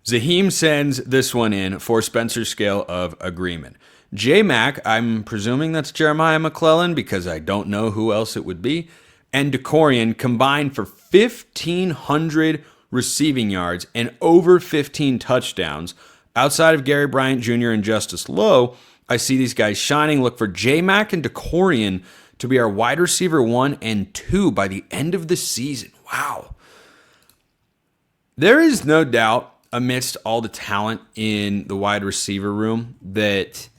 Zaheem sends this one in for Spencer's scale of agreement. J Mac, I'm presuming that's Jeremiah McClellan because I don't know who else it would be, and Dakorien combined for 1,500 receiving yards and over 15 touchdowns. Outside of Gary Bryant Jr. and Justice Lowe, I see these guys shining. Look for J Mac and Dakorien to be our wide receiver 1 and 2 by the end of the season. Wow. There is no doubt amidst all the talent in the wide receiver room that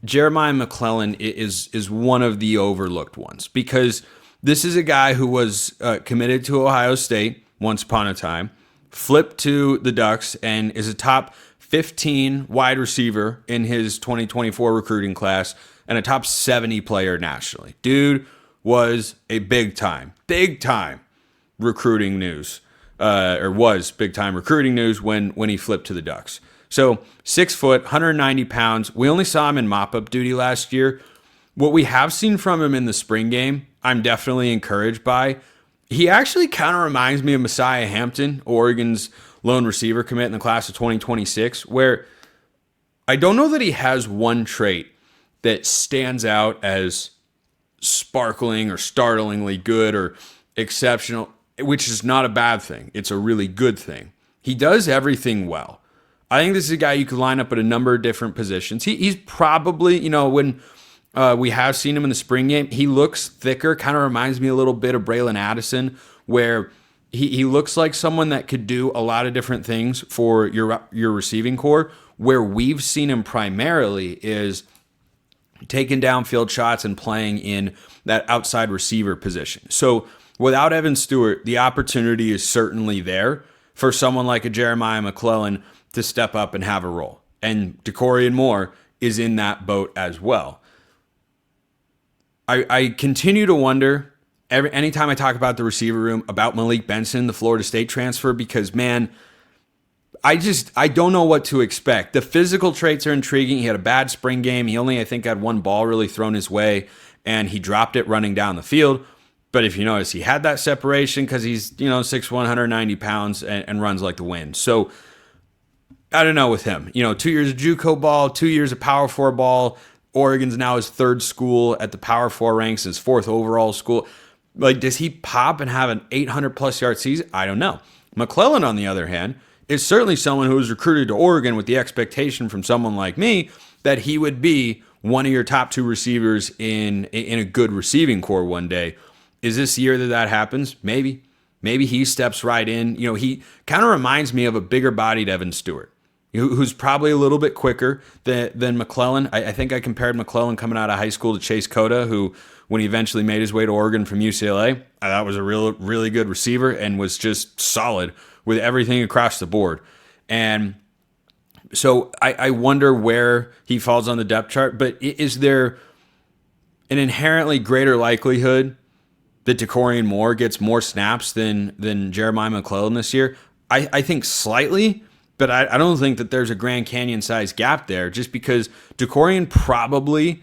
Jeremiah McClellan is one of the overlooked ones, because this is a guy who was committed to Ohio State once upon a time, flipped to the Ducks, and is a top 15 wide receiver in his 2024 recruiting class and a top 70 player nationally. Dude was a big time recruiting news, or was big time recruiting news when he flipped to the Ducks. So 6 foot, 190 pounds. We only saw him in mop-up duty last year. What we have seen from him in the spring game, I'm definitely encouraged by. He actually kind of reminds me of Messiah Hampton, Oregon's lone receiver commit in the class of 2026, where I don't know that he has one trait that stands out as sparkling or startlingly good or exceptional, which is not a bad thing. It's a really good thing. He does everything well. I think this is a guy you could line up at a number of different positions. He's probably, when we have seen him in the spring game, he looks thicker, kind of reminds me a little bit of Braylon Addison, where he looks like someone that could do a lot of different things for your receiving core. Where we've seen him primarily is taking downfield shots and playing in that outside receiver position. So without Evan Stewart, the opportunity is certainly there for someone like a Jeremiah McClellan to step up and have a role. And Dakorien Moore is in that boat as well. I continue to wonder, anytime I talk about the receiver room, about Malik Benson, the Florida State transfer, because, man, I don't know what to expect. The physical traits are intriguing. He had a bad spring game. He only, I think, had one ball really thrown his way, and he dropped it running down the field. But if you notice, he had that separation because he's, 6'1", 190 pounds and runs like the wind. So I don't know with him. 2 years of JUCO ball, 2 years of Power 4 ball. Oregon's now his third school at the Power 4 ranks, his fourth overall school. Like, does he pop and have an 800-plus yard season? I don't know. McClellan, on the other hand, is certainly someone who was recruited to Oregon with the expectation from someone like me that he would be one of your top 2 receivers in a good receiving core one day. Is this year that happens? Maybe. Maybe he steps right in. He kind of reminds me of a bigger-bodied Evan Stewart, who's probably a little bit quicker than McClellan. I think I compared McClellan coming out of high school to Chase Cota, who, when he eventually made his way to Oregon from UCLA, I thought was a really good receiver and was just solid with everything across the board. And so I wonder where he falls on the depth chart. But is there an inherently greater likelihood that Dakorien Moore gets more snaps than Jeremiah McClellan this year? I think slightly, but I don't think that there's a Grand Canyon-sized gap there, just because Dakorien probably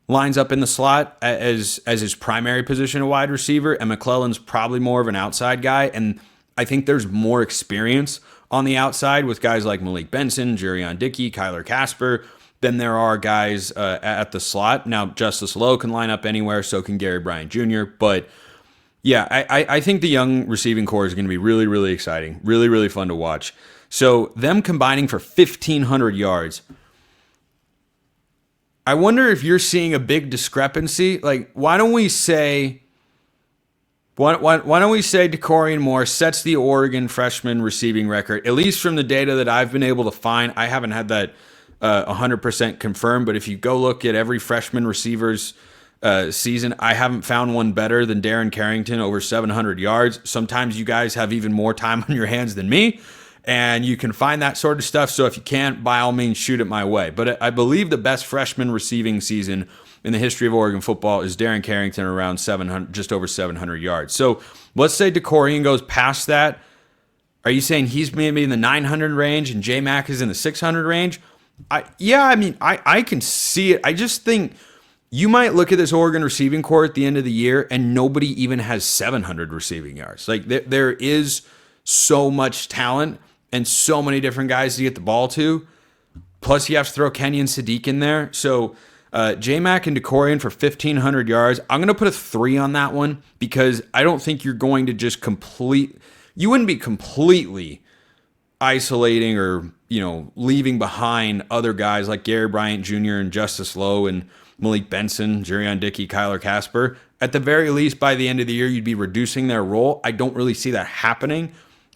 lines up in the slot as his primary position, a wide receiver, and McClellan's probably more of an outside guy. And I think there's more experience on the outside with guys like Malik Benson, Jurrion Dickey, Kyler Casper, than there are guys at the slot. Now, Justice Lowe can line up anywhere, so can Gary Bryant Jr., but yeah, I think the young receiving core is going to be really, really exciting, really, really fun to watch. So them combining for 1,500 yards, I wonder if you're seeing a big discrepancy. Like, why don't we say Dakorien Moore sets the Oregon freshman receiving record, at least from the data that I've been able to find. I haven't had that 100% confirmed, but if you go look at every freshman receiver's season, I haven't found one better than Darren Carrington, over 700 yards. Sometimes you guys have even more time on your hands than me, and you can find that sort of stuff. So if you can't, by all means, shoot it my way. But I believe the best freshman receiving season in the history of Oregon football is Darren Carrington, around 700, just over 700 yards. So let's say Dakorien goes past that. Are you saying he's maybe in the 900 range and J-Mac is in the 600 range? I can see it. I just think you might look at this Oregon receiving core at the end of the year and nobody even has 700 receiving yards. Like, there is so much talent and so many different guys to get the ball to. Plus, you have to throw Kenyon Sadiq in there. So, J-Mac and Dakorien for 1,500 yards. I'm going to put a 3 on that one because I don't think you're going to just you wouldn't be completely isolating or, leaving behind other guys like Gary Bryant Jr. and Justice Lowe and Malik Benson, Jurrion, Dickey, Kyler Casper. At the very least, by the end of the year, you'd be reducing their role. I don't really see that happening.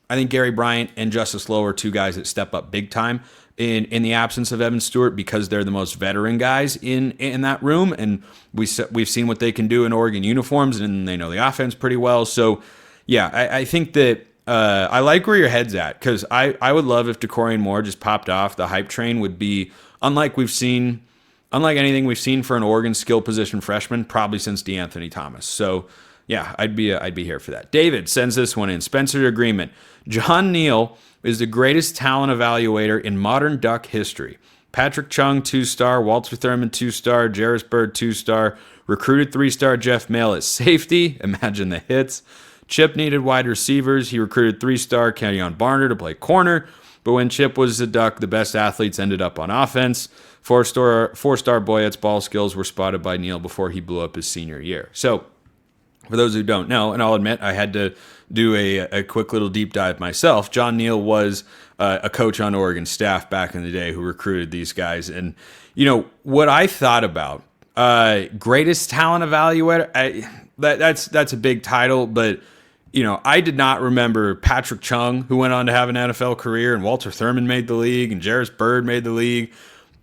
I think Gary Bryant and Justice Lowe are two guys that step up big time in the absence of Evan Stewart because they're the most veteran guys in that room, and we've seen what they can do in Oregon uniforms, and they know the offense pretty well. So, yeah, I think that I like where your head's at because I would love if Dakorien Moore just popped off. The hype train would be unlike anything we've seen for an Oregon skill position freshman probably since DeAnthony Thomas. So, yeah, I'd be here for that. David sends this one in. Spencer agreement. John Neal is the greatest talent evaluator in modern Duck history. Patrick Chung, 2-star. Walter Thurman, 2-star. Jarris Bird, 2-star. Recruited 3-star Jeff Mail at safety. Imagine the hits. Chip needed wide receivers. He recruited 3-star Kenyon Barner to play corner. But when Chip was a Duck, the best athletes ended up on offense. Four-star Boyette's ball skills were spotted by Neal before he blew up his senior year. So, for those who don't know, and I'll admit I had to do a quick little deep dive myself, John Neal was a coach on Oregon staff back in the day who recruited these guys. And, what I thought about, greatest talent evaluator, that's a big title, but, I did not remember Patrick Chung, who went on to have an NFL career, and Walter Thurman made the league, and Jarris Bird made the league,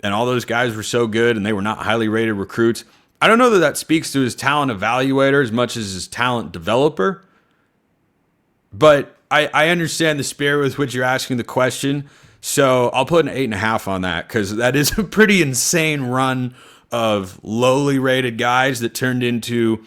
and all those guys were so good, and they were not highly rated recruits. I don't know that speaks to his talent evaluator as much as his talent developer, but I understand the spirit with which you're asking the question, so I'll put an 8.5 on that because that is a pretty insane run of lowly rated guys that turned into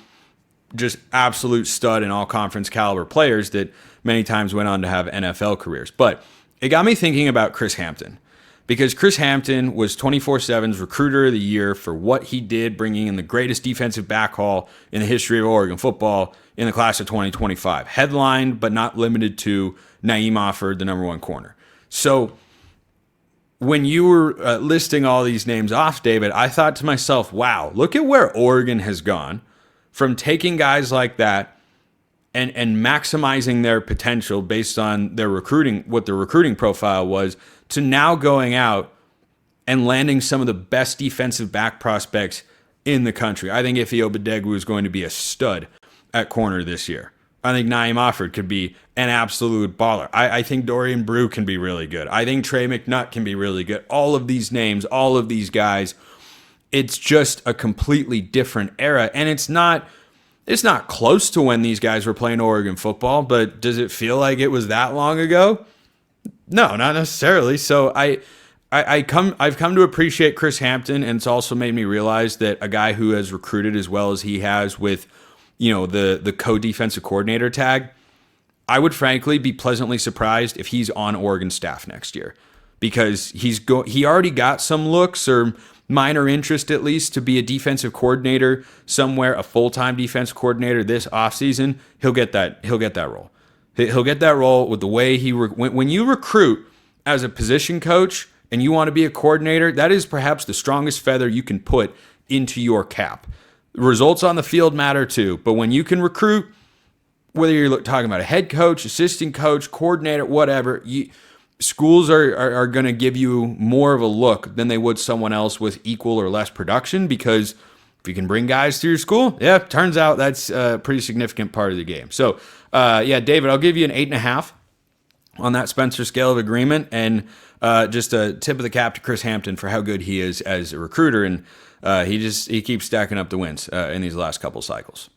just absolute stud and all-conference caliber players that many times went on to have NFL careers. But it got me thinking about Chris Hampton. Because Chris Hampton was 24/7's recruiter of the year for what he did, bringing in the greatest defensive back haul in the history of Oregon football in the class of 2025. Headlined, but not limited to, Naeem Offord, the number one corner. So when you were listing all these names off, David, I thought to myself, wow, look at where Oregon has gone from taking guys like that and maximizing their potential based on their recruiting, what their recruiting profile was, to now going out and landing some of the best defensive back prospects in the country. I think Ife Obadegwu is going to be a stud at corner this year. I think Naeem Offord could be an absolute baller. I think Dorian Brew can be really good. I think Trey McNutt can be really good. All of these names, all of these guys, it's just a completely different era. And it's not close to when these guys were playing Oregon football, but does it feel like it was that long ago? No, not necessarily. So I've come to appreciate Chris Hampton, and it's also made me realize that a guy who has recruited as well as he has with, the co-defensive coordinator tag, I would frankly be pleasantly surprised if he's on Oregon staff next year, because he already got some looks or minor interest at least to be a defensive coordinator somewhere, a full-time defense coordinator this offseason. He'll get that role. He'll get that role with the way when you recruit as a position coach and you want to be a coordinator, that is perhaps the strongest feather you can put into your cap. Results on the field matter too, but when you can recruit, whether you're talking about a head coach, assistant coach, coordinator, whatever, schools are going to give you more of a look than they would someone else with equal or less production, because if you can bring guys to your school, turns out that's a pretty significant part of the game. So, David, I'll give you an 8.5 on that Spencer scale of agreement, and just a tip of the cap to Chris Hampton for how good he is as a recruiter, and he keeps stacking up the wins in these last couple cycles.